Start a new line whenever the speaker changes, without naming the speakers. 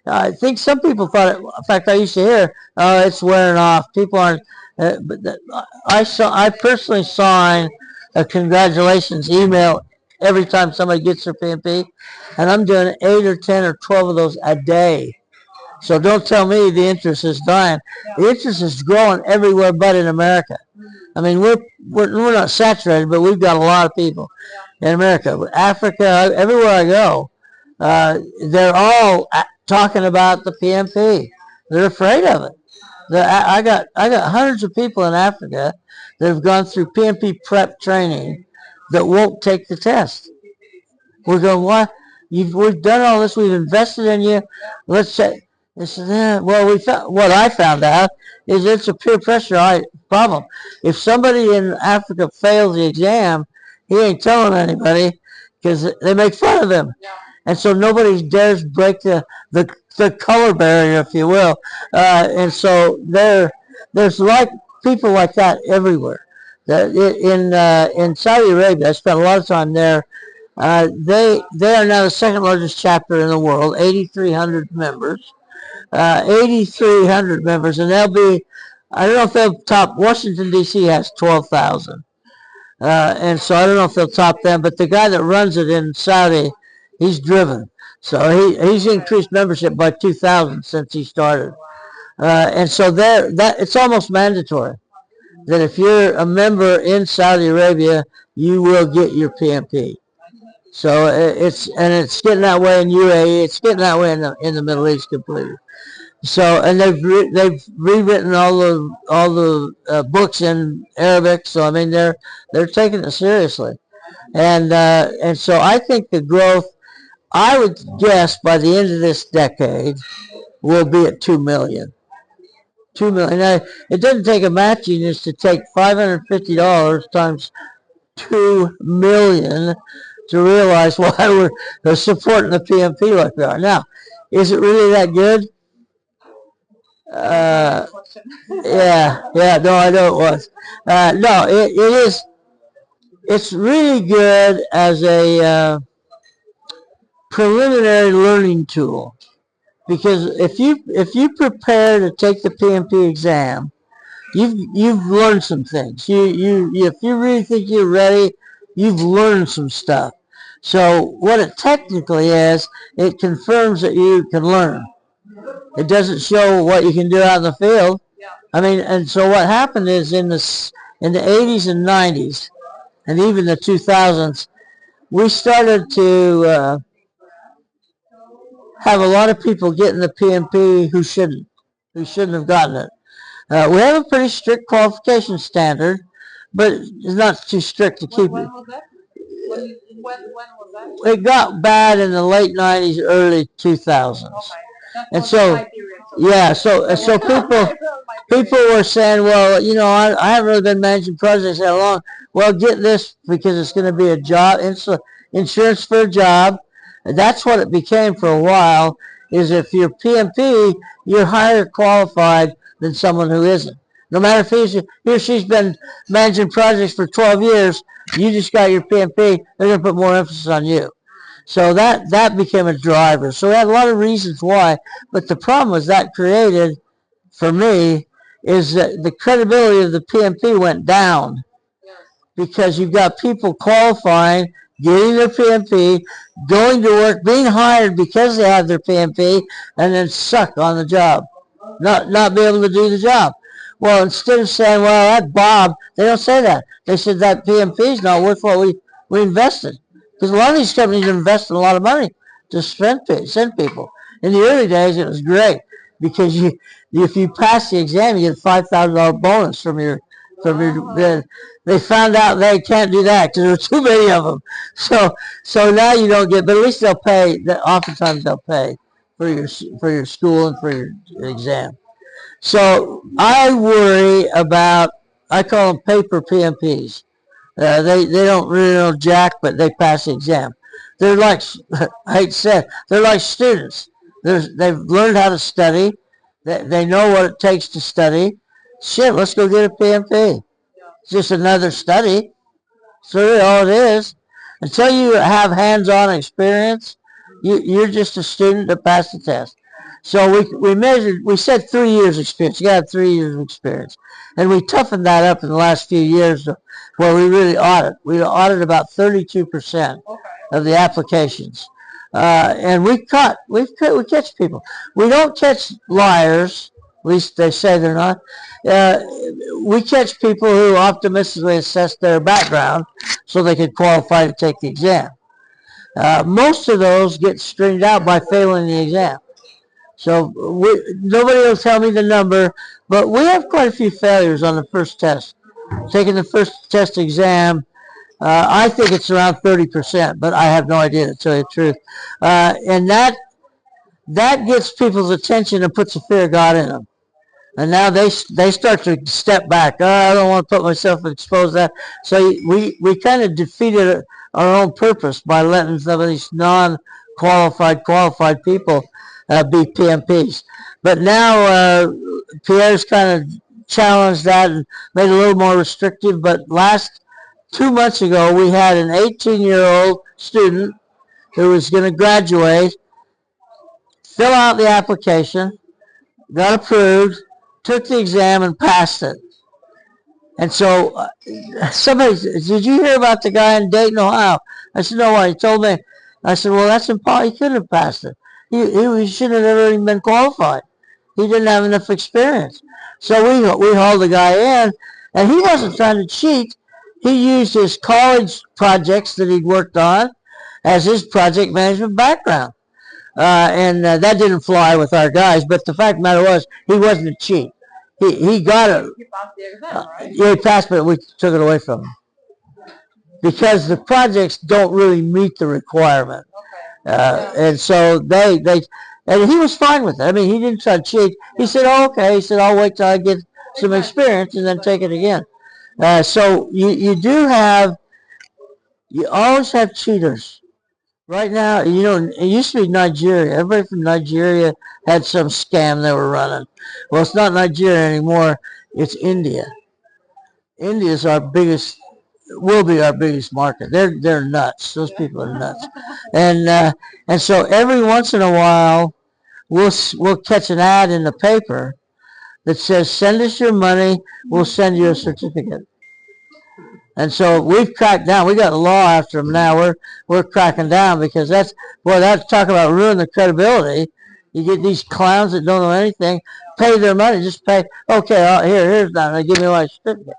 I think some people thought it, in fact, I used to hear, oh, it's wearing off. People aren't, I personally sign a congratulations email every time somebody gets their PMP, and I'm doing 8 or 10 or 12 of those a day. So don't tell me the interest is dying. The interest is growing everywhere but in America. I mean, we're not saturated, but we've got a lot of people in America. Africa, everywhere I go, they're all talking about the PMP. They're afraid of it. I got hundreds of people in Africa that have gone through PMP prep training that won't take the test. We're going, what? We've done all this. We've invested in you. Let's say. Well, what I found out is it's a peer pressure problem. If somebody in Africa fails the exam, he ain't telling anybody because they make fun of him. And so nobody dares break the color barrier, if you will. And so there's like people like that everywhere. In Saudi Arabia, I spent a lot of time there. They are now the second largest chapter in the world, 8,300 members. 8,300 members, and they'll be, I don't know if they'll top, Washington, D.C. has 12,000. And so I don't know if they'll top them, but the guy that runs it in Saudi, he's driven. So he's increased membership by 2,000 since he started. And so it's almost mandatory that if you're a member in Saudi Arabia, you will get your PMP. So it's getting that way in UAE. It's getting that way in the Middle East completely. So, and they've rewritten all the books in Arabic. So I mean they're taking it seriously, and so I think the growth, I would guess by the end of this decade, will be at 2 million. 2 million. Now, it doesn't take a math genius to take $550 times 2 million to realize why we're supporting the PMP like we are. Now, is it really that good? No, I know it was. No, it is. It's really good as a preliminary learning tool, because if you prepare to take the PMP exam, you've learned some things. If you really think you're ready, you've learned some stuff. So what it technically is, it confirms that you can learn. It doesn't show what you can do out in the field. I mean, and so what happened is in the 80s and 90s, and even the 2000s, we started to have a lot of people getting the PMP who shouldn't have gotten it. We have a pretty strict qualification standard, but it's not too strict to keep it. When was that? It got bad in the late 90s, early 2000s. Okay. And so, yeah, so people were saying, well, you know, I haven't really been managing projects that long. Well, get this, because it's going to be a job, insurance for a job. And that's what it became for a while, is if you're PMP, you're higher qualified than someone who isn't. No matter if he or she's been managing projects for 12 years, you just got your PMP, they're going to put more emphasis on you. So that became a driver. So we had a lot of reasons why, but the problem was that created, for me, is that the credibility of the PMP went down, because you've got people qualifying, getting their PMP, going to work, being hired because they have their PMP, and then suck on the job, not be able to do the job. Well, instead of saying, well, that Bob, they don't say that. They said that PMP is not worth what we invested. Because a lot of these companies invested a lot of money to send people. In the early days, it was great, because if you pass the exam, you get a $5,000 bonus from your. They found out they can't do that because there were too many of them. So now you don't get, but at least they'll pay. Oftentimes they'll pay for your school and for your exam. So I worry about, I call them paper PMPs. They don't really know jack, but they pass the exam. They're like, I hate to say it, they're like students. They've learned how to study. They know what it takes to study. Shit, let's go get a PMP. It's just another study. That's really all it is. Until you have hands-on experience, you're just a student that passed the test. So we measured, we said 3 years experience. You got to have 3 years of experience. And we toughened that up in the last few years where we really audit. We audit about 32% of the applications. And we catch people. We don't catch liars, at least they say they're not. We catch people who optimistically assess their background so they can qualify to take the exam. Most of those get stringed out by failing the exam. So nobody will tell me the number, but we have quite a few failures on the first test. Taking the first test exam, I think it's around 30%, but I have no idea, to tell you the truth. And that gets people's attention and puts the fear of God in them. And now they start to step back. Oh, I don't want to put myself exposed to that. So we kind of defeated our own purpose by letting some of these qualified people be PMPs. But now Pierre's kind of challenged that and made it a little more restrictive. But 2 months ago, we had an 18-year-old student who was going to graduate, fill out the application, got approved, took the exam, and passed it. And so somebody said, did you hear about the guy in Dayton, Ohio? I said, no, he told me. I said, well, that's impossible. He couldn't have passed it. He shouldn't have ever even been qualified. He didn't have enough experience. So we hauled the guy in, and he wasn't trying to cheat. He used his college projects that he'd worked on as his project management background. And that didn't fly with our guys, but the fact of the matter was, he wasn't a cheat. He got it. He passed the exam, right? Yeah, he passed, but we took it away from him. Because the projects don't really meet the requirement. And so and he was fine with it. I mean, he didn't try to cheat. He said, oh, okay. He said, I'll wait till I get some experience and then take it again. So you always have cheaters. Right now, it used to be Nigeria. Everybody from Nigeria had some scam they were running. Well, it's not Nigeria anymore. It's India. India's will be our biggest market. They're nuts. Those people are nuts. And so every once in a while, we'll catch an ad in the paper that says, send us your money, we'll send you a certificate. And so we've cracked down. We got a law after them now. We're cracking down because that's talk about ruining the credibility. You get these clowns that don't know anything, pay their money, just pay. Okay, here's that. Give me my certificate.